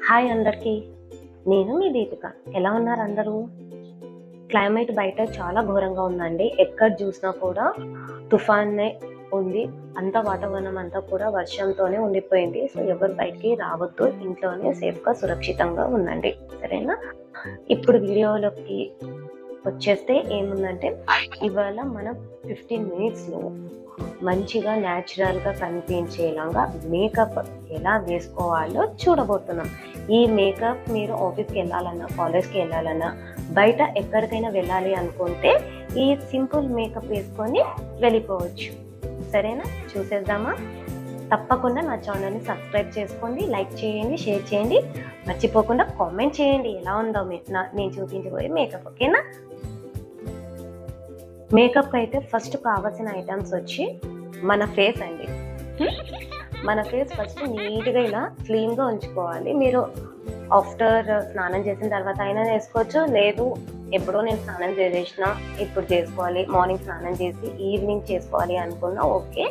Hi అందరికీ. నేను మీ దీపిక. ఎలా ఉన్నారు అందరూ? క్లైమేట్ బయట చాలా ఘోరంగా ఉందండి. ఎక్కడ చూసినా కూడా తుఫానే ఉంది. అంతా వాతావరణం అంతా కూడా వర్షంతోనే ఉండిపోయింది. సో ఎవరు బయటికి రావద్దు. ఇంట్లోనే సేఫ్‌గా, సురక్షితంగా ఉండండి. సరేనా? ఇప్పుడు వీడియోలోకి వచ్చేస్తే ఏముందంటే, ఇవాళ మనం 15 మినిట్స్‌లో మంచిగా న్యాచురల్‌గా కనిపించేలాగా మేకప్ ఎలా వేసుకోవాలో చూడబోతున్నాం. ఈ మేకప్ మీరు ఆఫీస్‌కి వెళ్ళాలన్నా, కాలేజ్‌కి వెళ్ళాలన్నా, బయట ఎక్కడికైనా వెళ్ళాలి అనుకుంటే ఈ సింపుల్ మేకప్ వేసుకొని వెళ్ళిపోవచ్చు. సరేనా? చూసేద్దామా? తప్పకుండా నా ఛానల్‌ని సబ్స్క్రైబ్ చేసుకోండి, లైక్ చేయండి, షేర్ చేయండి. మర్చిపోకుండా కామెంట్ చేయండి ఎలా ఉందో నేను చూపించబోయే మేకప్. ఓకేనా? మేకప్ అయితే ఫస్ట్ కావాల్సిన ఐటమ్స్ వచ్చి మన ఫేస్ అండి. మన ఫేస్ ఫస్ట్ నీట్గా ఇలా క్లీన్గా ఉంచుకోవాలి. మీరు ఆఫ్టర్ స్నానం చేసిన తర్వాత అయినా వేసుకోవచ్చు, లేదు ఎప్పుడో నేను స్నానం చేసేసిన ఇప్పుడు చేసుకోవాలి, మార్నింగ్ స్నానం చేసి ఈవినింగ్ చేసుకోవాలి అనుకున్నా ఓకే.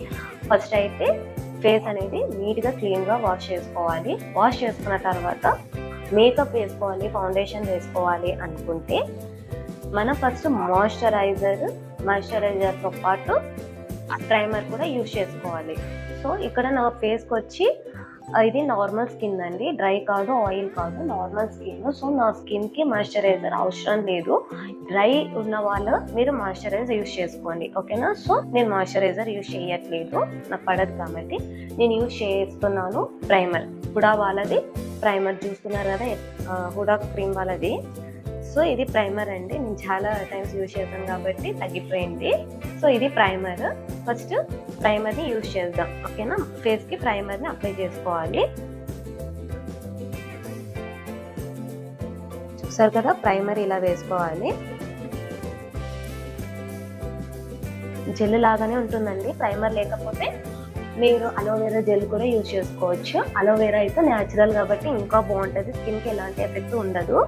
ఫస్ట్ అయితే ఫేస్ అనేది నీట్గా క్లీన్గా వాష్ చేసుకోవాలి. వాష్ చేసుకున్న తర్వాత మేకప్ వేసుకోవాలి, ఫౌండేషన్ వేసుకోవాలి అనుకుంటే మనం ఫస్ట్ మాయిశ్చరైజర్తో పాటు ప్రైమర్ కూడా యూజ్ చేసుకోవాలి. సో ఇక్కడ నా ఫేస్కి వచ్చి ఇది నార్మల్ స్కిన్ అండి, డ్రై కాదు, ఆయిల్ కాదు, నార్మల్ స్కిన్. సో నా స్కిన్కి మాయిశ్చరైజర్ అవసరం లేదు. డ్రై ఉన్న వాళ్ళు మీరు మాయిశ్చరైజర్ యూజ్ చేసుకోండి. ఓకేనా? సో నేను మాయిశ్చరైజర్ యూజ్ చేయట్లేదు, నాకు పడదు కాబట్టి నేను యూజ్ చేస్తున్నాను ప్రైమర్. హుడా వాళ్ళది ప్రైమర్ చూస్తున్నారు కదా, హుడా క్రీమ్ వాళ్ళది. సో ఇది ప్రైమర్ అండి, నేను చాలా టైమ్స్ యూజ్ చేశాను కాబట్టి తగ్గిపోయింది. సో ఇది ప్రైమర్. ఫస్ట్ ప్రైమర్ని యూజ్ చేద్దాం. ఓకేనా? ఫేస్కి ప్రైమర్ని అప్లై చేసుకోవాలి. చూసారు కదా, ప్రైమర్ ఇలా వేసుకోవాలి. జెల్ లాగానే ఉంటుందండి. ప్రైమర్ లేకపోతే మీరు అలోవెరా జెల్ కూడా యూజ్ చేసుకోవచ్చు. అలోవెరా అయితే న్యాచురల్ కాబట్టి ఇంకా బాగుంటుంది, స్కిన్కి ఎలాంటి ఎఫెక్ట్ ఉండదు.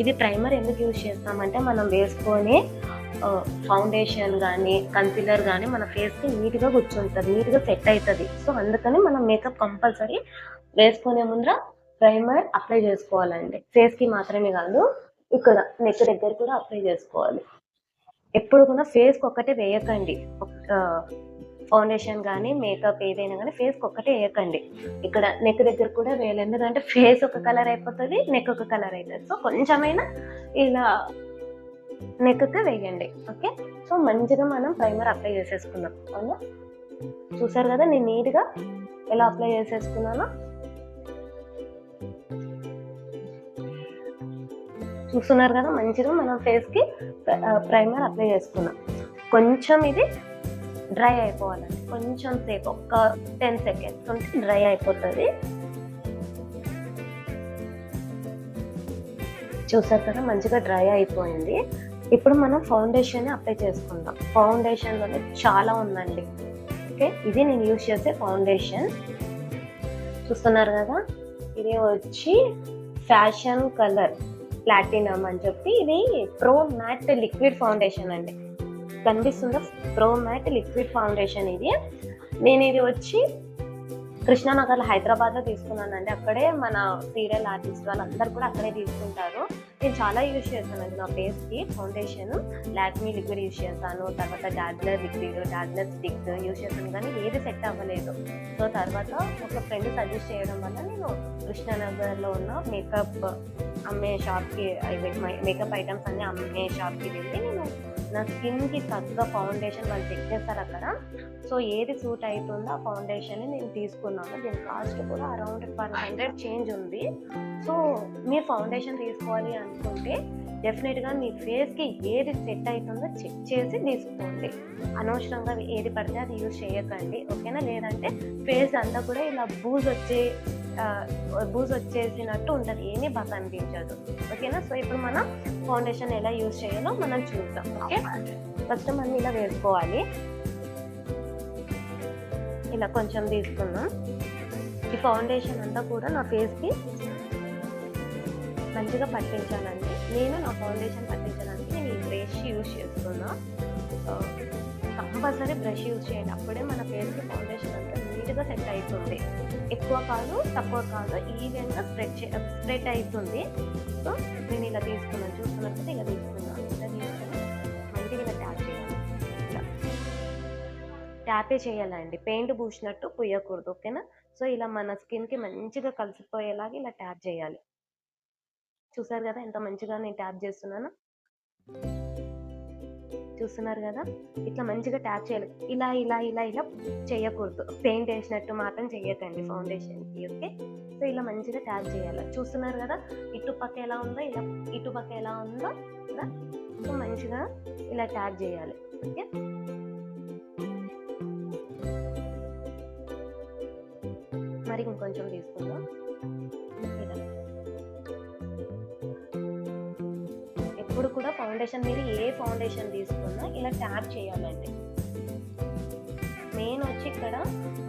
ఇది ప్రైమర్ ఎందుకు యూజ్ చేస్తామంటే మనం వేసుకొని ఫౌండేషన్ కానీ కన్సీలర్ కానీ మన ఫేస్కి నీట్గా కూర్చుంటుంది, నీట్గా సెట్ అవుతుంది. సో అందుకని మనం మేకప్ కంపల్సరీ వేసుకునే ముందర ప్రైమర్ అప్లై చేసుకోవాలండి. ఫేస్కి మాత్రమే కాదు, ఇక్కడ నెక్ దగ్గర కూడా అప్లై చేసుకోవాలి. ఎప్పుడు కూడా ఫేస్కి ఒక్కటే వేయకండి. ఫౌండేషన్ కానీ మేకప్ ఏదైనా కానీ ఫేస్కి ఒక్కటే వేయకండి. ఇక్కడ నెక్ దగ్గర కూడా వేయాలి, ఎందుకంటే ఫేస్ ఒక కలర్ అయిపోతుంది, నెక్ ఒక కలర్ అవుతుంది. సో కొంచెమైనా ఇలా నెక్కి వేయండి. ఓకే? సో మంచిగా మనం ప్రైమర్ అప్లై చేసేసుకుందాం. అవునా? చూసారు కదా నేను నీట్గా ఎలా అప్లై చేసేసుకున్నానో. చూస్తున్నారు కదా, మంచిగా మనం ఫేస్కి ప్రైమర్ అప్లై చేసుకున్నాం. కొంచెం ఇది డ్రై అయిపోవాలండి, కొంచెం సేపు ఒక 10 సెకండ్స్ ఉంటే డ్రై అయిపోతుంది. చూసారు కదా, మంచిగా డ్రై అయిపోయింది. ఇప్పుడు మనం ఫౌండేషన్ అప్లై చేసుకుందాం. ఫౌండేషన్లోనే చాలా ఉందండి. ఓకే, ఇది నేను యూజ్ చేసే ఫౌండేషన్. చూస్తున్నారు కదా, ఇది వచ్చి ఫ్యాషన్ కలర్ ప్లాటినం అని చెప్పి, ఇది ప్రో మ్యాట్ లిక్విడ్ ఫౌండేషన్ అండి. కనిపిస్తుందా? ప్రో మ్యాట్ లిక్విడ్ ఫౌండేషన్ ఇది. నేను ఇది వచ్చి కృష్ణానగర్లో హైదరాబాద్లో తీసుకున్నానండి. అక్కడే మన సీరియల్ ఆర్టిస్ట్ వాళ్ళందరూ కూడా అక్కడే తీసుకుంటారు. నేను చాలా యూజ్ చేస్తానండి నా ఫేస్కి ఫౌండేషన్. లాక్మీ లిక్విడ్ యూజ్ చేస్తాను, తర్వాత డార్జలర్ లిక్విడ్, డార్జలర్ స్టిక్ యూజ్ చేస్తాను, కానీ ఏది సెట్ అవ్వలేదు. సో తర్వాత ఒక ఫ్రెండ్ సజెస్ట్ చేయడం వల్ల నేను కృష్ణానగర్లో ఉన్న మేకప్ అమ్మే షాప్కి, మేకప్ ఐటమ్స్ అన్నీ అమ్మే షాప్కి వెళ్ళి నేను నా స్కిన్కి తగ్గ ఫౌండేషన్ వాళ్ళు చెక్ చేస్తారు అక్కడ. సో ఏది సూట్ అవుతుందో ఆ ఫౌండేషన్ని నేను తీసుకున్నాను. దీని కాస్ట్ కూడా అరౌండ్ 100 చేంజ్ ఉంది. సో మీరు ఫౌండేషన్ తీసుకోవాలి అనుకుంటే డెఫినెట్గా మీ ఫేస్కి ఏది సెట్ అవుతుందో చెక్ చేసి తీసుకోండి. అనవసరంగా ఏది పడితే అది యూజ్ చేయకండి. ఓకేనా? లేదంటే ఫేస్ అంతా కూడా ఇలా బూజ్ వచ్చేసినట్టు ఉంటుంది, ఏమీ బాగా అనిపించదు. ఓకేనా? సో ఇప్పుడు మనం ఫౌండేషన్ ఎలా యూజ్ చేయాలో మనం చూద్దాం. ఓకే, ఫస్ట్ మనం ఇలా వేసుకోవాలి. ఇలా కొంచెం తీసుకున్నాం. ఈ ఫౌండేషన్ అంతా కూడా నా ఫేస్కి మంచిగా పట్టించాలండి. నేను నా ఫౌండేషన్ పట్టించడానికి నేను ఈ బ్రష్ యూజ్ చేస్తున్నా. కంపల్సరీ బ్రష్ యూజ్ చేయండి, అప్పుడే మన ఫేస్కి ఫౌండేషన్ అంతా నీట్గా మంచిగా సెట్ అవుతుంది. ఎక్కువ కాదు తక్కువ కాదు, ఈవెన్గా స్ప్రెడ్ అవుతుంది. సో నేను ఇలా తీసుకున్నాను, చూస్తున్నారు కదా, ఇలా తీసుకున్నాను. ఇలా తీసుకుని మంచిగా ఇలా ట్యాప్ చేయాలి. ఇలా ట్యాపే చేయాలండి, పెయింట్ పూసినట్టు పూయకూడదు, ఓకేనా? సో ఇలా మన స్కిన్కి మంచిగా కలిసిపోయేలాగా ఇలా ట్యాప్ చేయాలి. చూసారు కదా ఎంత మంచిగా నేను ట్యాప్ చేస్తున్నాను, చూస్తున్నారు కదా? ఇట్లా మంచిగా ట్యాప్ చేయాలి. ఇలా ఇలా ఇలా ఇలా చేయకూడదు, పెయింట్ వేసినట్టు మాత్రం చేయకండి ఫౌండేషన్కి, ఓకే? సో ఇలా మంచిగా ట్యాప్ చేయాలి. చూస్తున్నారు కదా ఇటుపక్క ఎలా ఉందో, ఇలా ఇటుపక్క ఎలా ఉందో ఇలా. సో మంచిగా ఇలా ట్యాప్ చేయాలి, ఓకే? మరి ఇంకొంచెం తీసుకుందాం. ఎప్పుడు కూడా ఫౌండేషన్, మీరు ఏ ఫౌండేషన్ తీసుకున్నా ఇలా ట్యాప్ చేయాలండి. మెయిన్ వచ్చి ఇక్కడ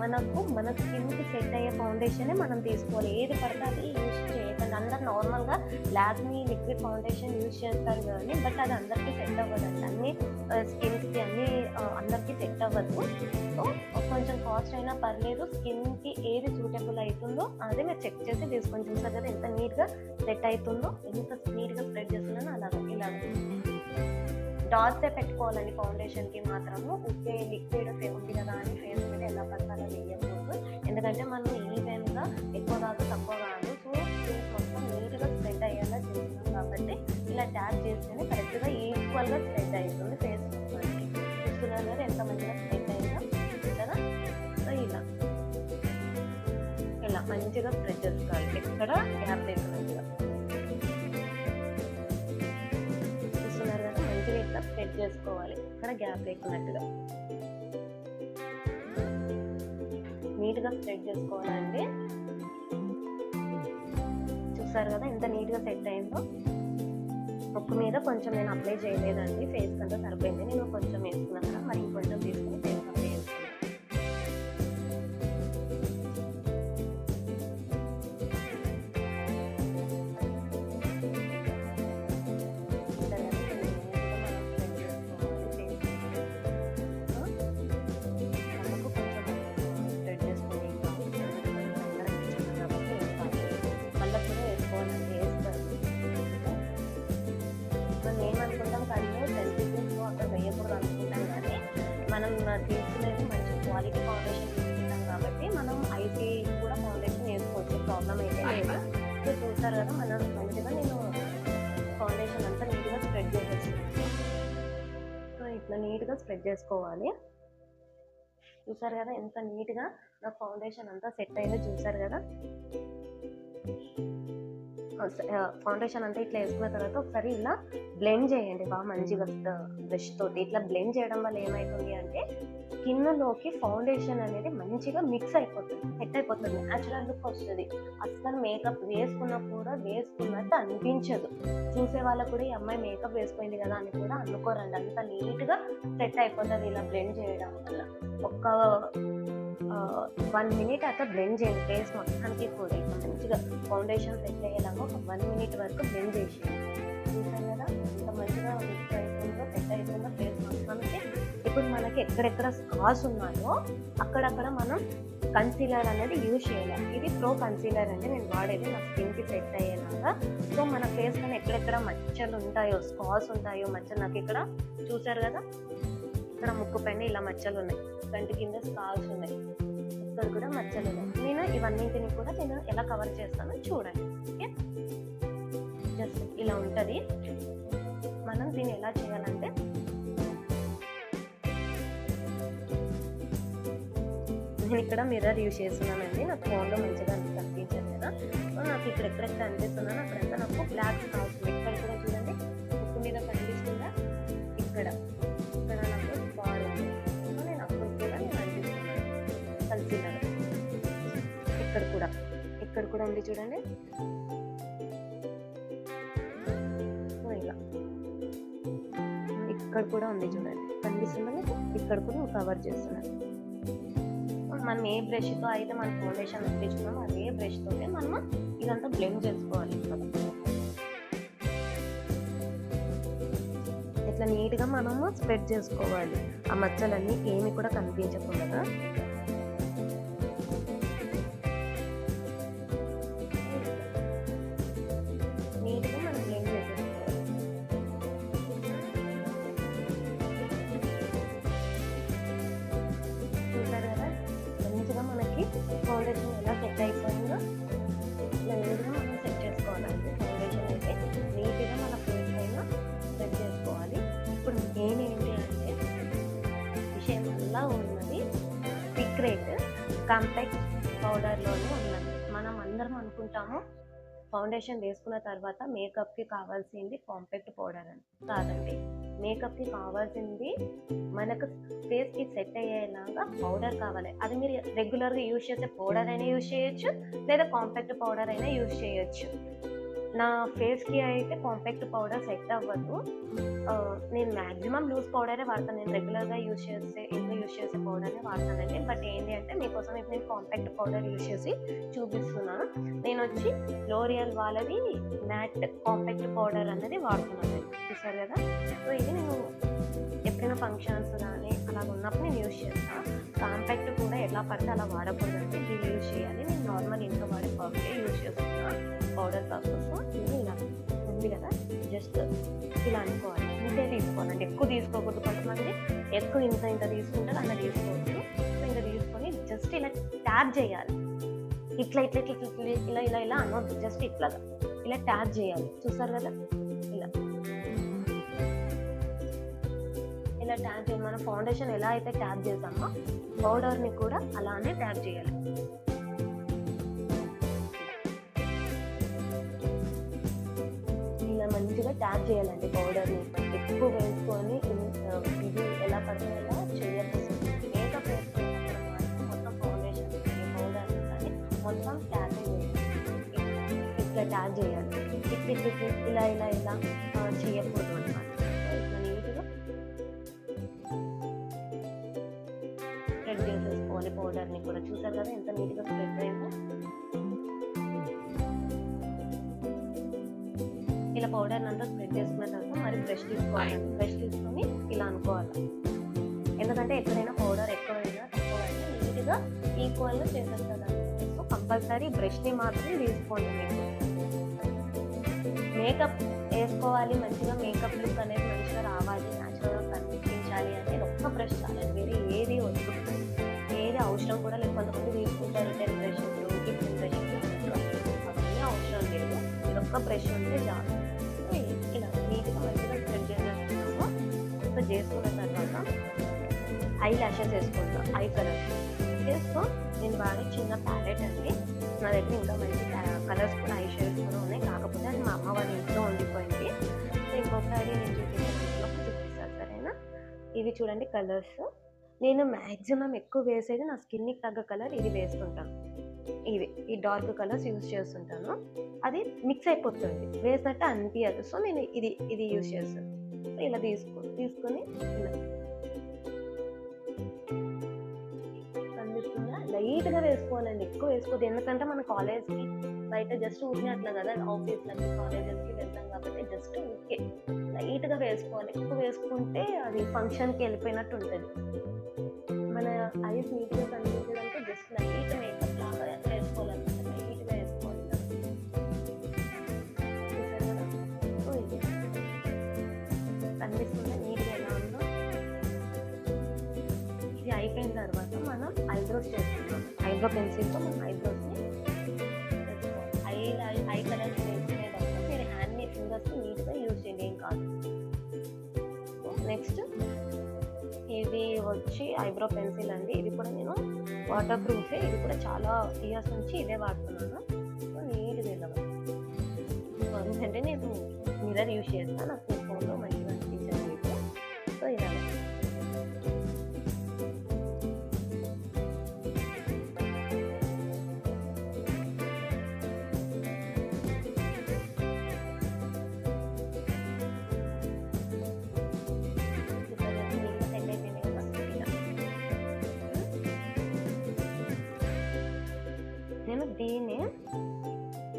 మన స్కిన్కి సెట్ అయ్యే ఫౌండేషనే మనం తీసుకోవాలి. ఏది పడితే అది యూజ్ చేయకండి. అందరు నార్మల్గా లాక్మీ లిక్విడ్ ఫౌండేషన్ యూజ్ చేస్తారు కానీ, బట్ అది అందరికీ సెట్ అవ్వదండి. అన్ని స్కిన్స్కి అందరికీ సెట్ అవ్వదు. సో కొంచెం కాస్ట్ అయినా పర్లేదు, స్కిన్కి ఏది సూటబుల్ అవుతుందో అది మీరు చెక్ చేసి తీసుకొని. చూసారు కదా ఎంత నీట్గా సెట్ అవుతుందో, ఎంత నీట్గా స్ప్రెడ్ చేస్తున్నానో అలాగే. ఇలా డాట్సే పెట్టుకోవాలండి ఫౌండేషన్కి మాత్రము. ఉకే లిక్విడ్ ఉంది కదా అని ఫేస్ మీద ఎలా పడతారో వేయకూడదు. ఎందుకంటే మనం ఈవెన్గా ఎక్కువ కాదు తక్కువ కాదు, సో ఫేస్ మొత్తం నీట్గా స్ప్రెడ్ అయ్యేలా చేస్తున్నాం కాబట్టి ఇలా ట్యాప్ చేస్తేనే కరెక్ట్గా ఈక్వల్గా స్ప్రెడ్ అవుతుంది ఫేస్ మొత్తానికి. చూస్తున్నారు కదా ఎంత మంచిగా స్ప్రెడ్ అయిందో కదా. సో ఇలా ఇలా మంచిగా స్ప్రెడ్ చేసుకోవాలి, ఎక్కడ గ్యాప్ లేకున్నట్టుగా. చూస్తున్నారు కదా మంచిగా ఇట్లా స్ప్రెడ్ చేసుకోవాలి, ఇక్కడ గ్యాప్ లేకున్నట్టుగా నీట్గా స్ప్రెడ్ చేసుకోవాలండి. చూసారు కదా ఎంత నీట్గా సెట్ అయిందో. ముక్కు మీద కొంచెం నేను అప్లై చేయలేదండి, ఫేస్ అంతా సరిపోయింది. నేను కొంచెం వేసుకున్నాను కదా, మరి ఇంకొంచెం తీసుకుని ఫేస్ అప్లై చేసుకున్నాను. మనం తీసుకునేది మంచి క్వాలిటీ ఫౌండేషన్ తీసుకుంటాం కాబట్టి మనం ఐసీ కూడా ఫౌండేషన్ వేసుకోవచ్చు, ప్రాబ్లం అయితే లేదు. సో చూసారు కదా మనం మంచిగా నేను ఫౌండేషన్ అంతా నీట్గా స్ప్రెడ్ చేసేస్తున్నాను. సో ఇట్లా నీట్గా స్ప్రెడ్ చేసుకోవాలి. చూసారు కదా ఎంత నీట్గా నా ఫౌండేషన్ అంతా సెట్ అయిందో. చూసారు కదా ఫౌండేషన్ అంతా ఇట్లా వేసుకున్న తర్వాత ఒకసారి ఇలా బ్లెండ్ చేయండి బాగా మంచిగా బ్రష్ తోటి. ఇట్లా బ్లెండ్ చేయడం వల్ల ఏమవుతుంది అంటే స్కిన్లోకి ఫౌండేషన్ అనేది మంచిగా మిక్స్ అయిపోతుంది, సెట్ అయిపోతుంది, న్యాచురల్ లుక్ వస్తుంది. అస్సలు మేకప్ వేసుకున్నా కూడా వేసుకున్నట్టు అనిపించదు. చూసే వాళ్ళకు కూడా ఈ అమ్మాయి మేకప్ వేసుకుంది కదా అని కూడా అనుకోరండి, అంత నీట్గా సెట్ అయిపోతుంది ఇలా బ్లెండ్ చేయడం వల్ల. ఒక్క 1 మినిట్ అట్లా బ్లెండ్ చేయండి ఫేస్ మొత్తానికి కూడా. ఇట్లా మంచిగా ఫౌండేషన్ సెట్ అయ్యేలాగా ఒక 1 మినిట్ వరకు బ్లెండ్ చేసేయండి. చూసాను కదా ఎంత మంచిగా మిక్స్ అయిపోయిందో, సెట్ అయిపోయిందో ఫేస్ మొత్తానికి. ఇప్పుడు మనకి ఎక్కడెక్కడ స్కార్స్ ఉన్నాయో అక్కడక్కడ మనం కన్సీలర్ అనేది యూజ్ చేయాలి. ఇది ప్రో కన్సీలర్ అండి నేను వాడేది నా స్కిన్కి సెట్ అయ్యేలాగా. సో మన ఫేస్ పైన ఎక్కడెక్కడ మచ్చలు ఉంటాయో, స్కార్స్ ఉంటాయో, మచ్చలు నాకు ఇక్కడ చూసారు కదా, ఇక్కడ ముక్కు పైన ఇలా మచ్చలు ఉన్నాయి, కంటి కింద స్కార్స్ ఉన్నాయి, ఇక్కడ కూడా మచ్చలు ఉన్నాయి. నేను ఇవన్నింటిని కూడా నేను ఎలా కవర్ చేస్తానో చూడండి, ఓకే? జస్ట్ ఇలా ఉంటుంది. మనం దీన్ని ఎలా చేయాలంటే నేను ఇక్కడ మిర్రర్ యూజ్ చేస్తున్నానండి, నాకు ఫోన్లో మంచిగా కనిపించాను కదా. నాకు ఇక్కడ ఎక్కడెక్కడ అనిపిస్తున్నాను అక్కడంతా నాకు బ్లాక్ స్కార్స్ ఉన్నాయి. ఇక్కడ కూడా చూడండి ముక్కు మీద కనిపిస్తుందా, ఇక్కడ ఇక్కడ నాకు స్కార్ ఉంది. నేను అక్కడ కూడా నేను అనిపిస్తున్నాను కన్సీలర్. ఇక్కడ కూడా ఉంది చూడండి. ఇలా ఇక్కడ కూడా ఉంది చూడండి, కనిపిస్తుందని ఇక్కడ కూడా కవర్ చేస్తున్నాను. మనం ఏ బ్రష్తో అయితే మన ఫౌండేషన్ అప్పించుకున్నామో అదే బ్రష్ తోటే మనం ఇదంతా బ్లెండ్ చేసుకోవాలి. ఇట్లా నీట్గా మనము స్ప్రెడ్ చేసుకోవాలి, ఆ మచ్చలన్నీ ఏమి కూడా కనిపించకుండా. సీక్రెట్ కాంపాక్ట్ పౌడర్లోనే ఉందండి. మనం అందరం అనుకుంటాము ఫౌండేషన్ వేసుకున్న తర్వాత మేకప్కి కావాల్సింది కాంపాక్ట్ పౌడర్ అని. కాదండి, మేకప్కి కావాల్సింది మనకు ఫేస్కి సెట్ అయ్యేలాగా పౌడర్ కావాలి. అది మీరు రెగ్యులర్గా యూజ్ చేసే పౌడర్ అయినా యూజ్ చేయొచ్చు, లేదా కాంపాక్ట్ పౌడర్ అయినా యూజ్ చేయొచ్చు. నా ఫేస్కి అయితే కాంపాక్ట్ పౌడర్ సెట్ అవ్వదు. నేను మ్యాక్సిమం లూజ్ పౌడరే వాడతాను. నేను రెగ్యులర్గా ఇంట్లో యూజ్ చేసే పౌడర్నే వాడతానండి. బట్ ఏంటి అంటే మీకోసం ఇప్పుడు నేను కాంపాక్ట్ పౌడర్ యూజ్ చేసి చూపిస్తున్నాను. నేను వచ్చి లోరియల్ వాళ్ళది మ్యాట్ కాంపాక్ట్ పౌడర్ అనేది వాడుతున్నాను. చూసారు కదా. సో ఇది నేను ఎప్పుడైనా ఫంక్షన్స్ కానీ అలాగ ఉన్నప్పుడు నేను యూజ్ చేస్తాను. కాంపాక్ట్ కూడా ఎలా పడితే అలా వాడకూడదండి, దీన్ని యూజ్ చేయాలి. నేను నార్మల్ ఇంట్లో వాడే పౌడరే యూజ్ చేస్తున్నాను పౌడర్ పర్పస్. ఇది ఇలా ఉంది కదా, జస్ట్ ఇలా అనుకోవాలి. ఇంతే తీసుకోవాలండి, ఎక్కువ తీసుకోకూడదు. కొంతమంది ఎక్కువ ఇంత తీసుకుంటారు, అలా తీసుకోవద్దు. సో ఇంకా తీసుకొని జస్ట్ ఇలా ట్యాప్ చేయాలి. ఇట్లా ఇట్లా ఇట్లా ఇట్లా ఇలా ఇలా ఇలా అనొద్దు, జస్ట్ ఇట్లాగా ఇలా ట్యాప్ చేయాలి. చూసారు కదా, ఇలా ఇలా ట్యాప్ చేయాలి. మనం ఫౌండేషన్ ఎలా అయితే ట్యాప్ చేసామో పౌడర్ని కూడా అలానే ట్యాప్ చేయాలి. ఇలా మంచిగా ట్యాప్ చేయాలండి పౌడర్ని. ఎక్కువ వేసుకొని ఇది ఎలా పడితే ఎలా చేయకపోతుంది. మేకప్ వేసుకున్నప్పుడు మాత్రం మొత్తం ఫౌండేషన్ పౌడర్ కానీ మొత్తం ట్యాప్ చేయాలి. ఇట్లా ట్యాప్ చేయాలి. ఇలా ఇలా ఇలా చేయకూడదు అనమాట. ఇట్లా నీట్గా స్ప్రెడ్ చేసేసుకోవాలి పౌడర్ని కూడా. చూసారు కదా ఎంత నీట్గా స్ప్రెడ్ అయిందో. ఇలా పౌడర్ని అంతా స్ప్రెడ్ చేసుకున్న తర్వాత మరి బ్రష్ తీసుకోవాలి. బ్రష్ తీసుకొని ఇలా అనుకోవాలి. ఎందుకంటే ఎప్పుడైనా పౌడర్ ఎక్కువైనా తక్కువైనా నీట్గా ఈక్వల్గా చేసేస్తుంది. సో కంపల్సరీ బ్రష్ని మాత్రం తీసుకోండి. మేకప్ వేసుకోవాలి, మంచిగా మేకప్ లుక్ అనేది మంచిగా రావాలి, న్యాచురల్గా కనిపించాలి అనేది ఒక్క బ్రష్ చాలండి. వేరే ఏది వద్దు, ఏది అవసరం కూడా లేదు. కొంతమంది తీసుకుంటారు 10 బ్రషెస్ 15 బ్రషెస్, అవన్నీ అవసరం లేదు. ఇది ఒక్క బ్రష్ ఉంటే చాలు. ఇలా నీట్గా మంచిగా స్ప్రెడ్ చేసేసుకున్నాము. సో చేసుకున్న తర్వాత ఐ ల్యాషెస్ వేసుకుంటాం, ఐ కలర్ చేసుకో. నేను వాడే చిన్న ప్యాలెట్ అండి. నా దగ్గర ఇంకా మంచి కలర్స్ కూడా ఐ షేడ్స్ కూడా ఉన్నాయి. కాకపోతే అది మా అమ్మ వాళ్ళ ఇంట్లో ఉండిపోయింది. సో ఇంకొకసారి నేను చూపిస్తాను, సరేనా. ఇవి చూడండి కలర్స్. నేను మ్యాక్సిమం ఎక్కువ వేసేది నా స్కిన్కి తగ్గ కలర్ ఇది వేస్తుంటాను. ఈ డార్క్ కలర్స్ యూజ్ చేస్తుంటాను. అది మిక్స్ అయిపోతుంది, వేసినట్టు అనిపించదు. సో నేను ఇది యూజ్ చేస్తాను. సో ఇలా తీసుకొని ఇలా కనిపిస్తుందా, లైట్గా వేసుకోవాలండి, ఎక్కువ వేసుకోవద్దు. ఎందుకంటే మన కాలేజ్కి బయట జస్ట్ ఊరికే అట్లా కదా, ఆఫీస్లకి కాలేజెస్కి వెళ్తాం కాబట్టి జస్ట్ ఊరికే లైట్గా వేసుకోవాలి. ఎక్కువ వేసుకుంటే అది ఫంక్షన్కి వెళ్ళిపోయినట్టు ఉంటుంది. మన ఐస్ నీట్గా కనిపించడానికి జస్ట్ లైట్ మేకప్ లాగా వేసుకోవాలన్నమాట. లైట్గా వేసుకోవాలి. చూసారు కదా. సో ఇది కనిపిస్తుందా నీట్గా ఎలా ఉందో. ఇది అయిపోయిన తర్వాత మనం ఐబ్రోస్ చేసుకుంటాం. ఐబ్రో పెన్సిల్తో మనం ఐబ్రోస్ని ఐ కలర్స్ వేసుకునేటప్పుడు మీరు హ్యాండ్ని ఫింగర్స్ నీట్గా యూజ్ చేయండి, ఏం కాదు. నెక్స్ట్ ఇది వచ్చి ఐబ్రో పెన్సిల్ అండి. ఇది కూడా నేను వాటర్ ప్రూఫే. ఇది కూడా చాలా ఇయర్స్ నుంచి ఇదే వాడుతున్నాను. సో నీట్గా వెళ్ళాలి. ఎందుకంటే నేను మిర్రర్ యూజ్ చేస్తాను, నాకు ఫోన్లో మంచిగా అనిపించదు. సో ఇలా నేను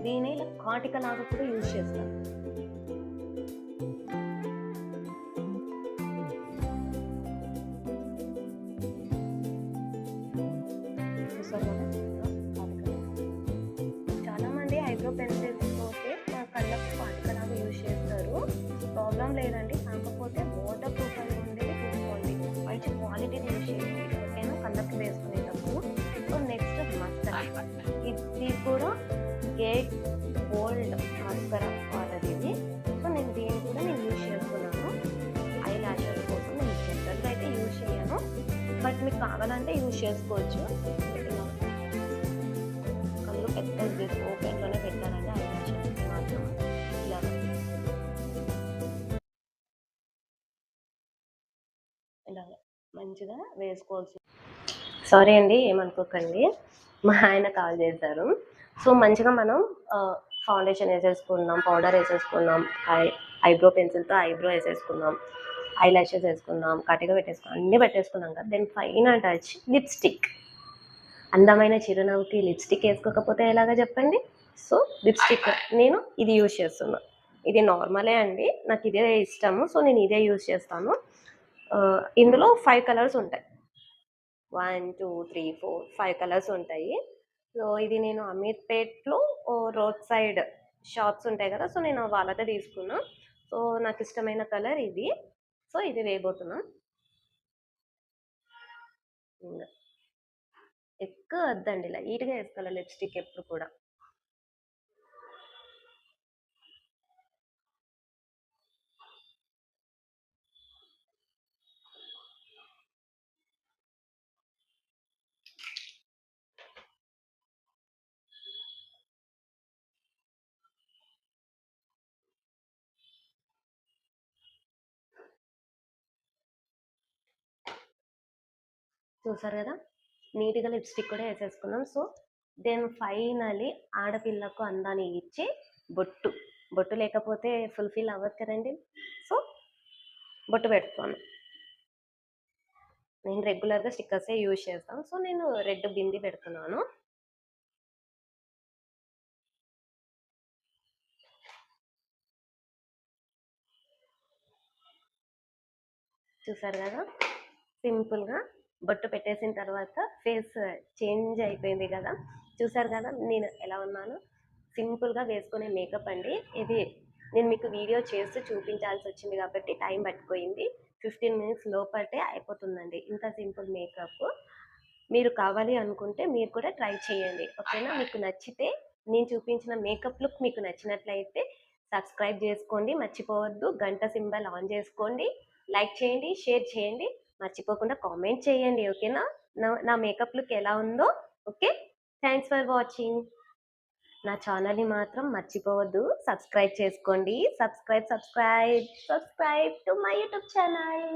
దీన్ని ఇలా కాటిక లాగా కూడా యూజ్ చేస్తాను. చాలా మంది ఐబ్రో పెన్సిల్స్ తోటి కళ్ళకు కాటిక లాగా యూజ్ చేస్తారు. ప్రాబ్లం లేదండి, కాకపోతే వాటర్ ప్రూఫ్ అని ఉండేది తీసుకోండి, మంచి క్వాలిటీ యూజ్ చేయండి. ఓకేనా, కళ్ళకు వేసుకునేటప్పుడు. So next mascara. ఇది కూడా గేట్ గోల్డ్ మస్కరా వాటర్ ఇది. సో నేను దీన్ని కూడా యూజ్ చేస్తున్నాను. ఐ ల్యాషెస్ కోసం నేను జనరల్గా అయితే యూజ్ చేయను, బట్ మీకు కావాలి కావాలంటే యూజ్ చేసుకోవచ్చు. ఇలా కళ్ళు పెద్దగా చేసి ఓపెన్లోనే పెట్టాలండి ఐలాషెస్కి మాత్రం. ఇలా ఇలాగ మంచిగా వేసుకోవాల్సి. సారీ అండి, ఏమనుకోకండి, మా ఆయన కాల్ చేశారు. సో మంచిగా మనం ఫౌండేషన్ వేసేసుకున్నాం, పౌడర్ వేసేసుకున్నాం, ఐబ్రో పెన్సిల్తో ఐబ్రో వేసేసుకున్నాం, ఐ లాషెస్ వేసుకున్నాం, కటిగా పెట్టేసుకున్నాం, అన్నీ పెట్టేసుకున్నాం కదా. Then final touch lipstick. అందమైన చిరునవ్వుకి లిప్స్టిక్ వేసుకోకపోతే ఎలాగా చెప్పండి. సో లిప్స్టిక్ నేను ఇది యూజ్ చేస్తున్నా. ఇది నార్మలే అండి, నాకు ఇదే ఇష్టము, సో నేను ఇదే యూజ్ చేస్తాను. ఇందులో 5 కలర్స్ ఉంటాయి. 1 2 3 4 5 కలర్స్ ఉంటాయి. సో ఇది నేను అమీర్పేట్లో రోడ్ సైడ్ షాప్స్ ఉంటాయి కదా, సో నేను వాళ్ళతో తీసుకున్నా. సో నాకు ఇష్టమైన కలర్ ఇది. సో ఇది వేయబోతున్నా. ఎక్కువ వద్దండి, లైట్గా వేసుకోవాలి లిప్స్టిక్ ఎప్పుడు కూడా. చూసారు కదా, నీట్గా లిప్స్టిక్ కూడా వేసేసుకున్నాం. సో దెన్ ఫైనలీ ఆడపిల్లకు అందాన్ని ఇచ్చే బొట్టు. బొట్టు లేకపోతే ఫుల్ఫిల్ అవ్వదు కదండి. సో బొట్టు పెట్టుకోను. నేను రెగ్యులర్గా స్టిక్కర్సే యూజ్ చేస్తాను. సో నేను రెడ్ బింది పెడుతున్నాను. చూసారు కదా, సింపుల్గా బొట్టు పెట్టేసిన తర్వాత ఫేస్ చేంజ్ అయిపోయింది కదా. చూసారు కదా నేను ఎలా ఉన్నాను. సింపుల్గా వేసుకునే మేకప్ అండి ఇది. నేను మీకు వీడియో చేస్తూ చూపించాల్సి వచ్చింది కాబట్టి టైం పట్టుకోయింది. 15 మినిట్స్ లోపటే అయిపోతుందండి ఇంత సింపుల్ మేకప్. మీరు కావాలి అనుకుంటే మీరు కూడా ట్రై చేయండి, ఓకేనా. మీకు నచ్చితే, నేను చూపించిన మేకప్ లుక్ మీకు నచ్చినట్లయితే సబ్స్క్రైబ్ చేసుకోండి, మర్చిపోవద్దు. గంట సింబల్ ఆన్ చేసుకోండి, లైక్ చేయండి, షేర్ చేయండి, మర్చిపోకుండా కామెంట్ చేయండి, ఓకేనా. నా మేకప్ లుక్ ఎలా ఉందో. Okay, thanks for watching. నా ఛానల్ని మాత్రం మర్చిపోవద్దు, సబ్స్క్రైబ్ చేసుకోండి. Subscribe to my YouTube channel.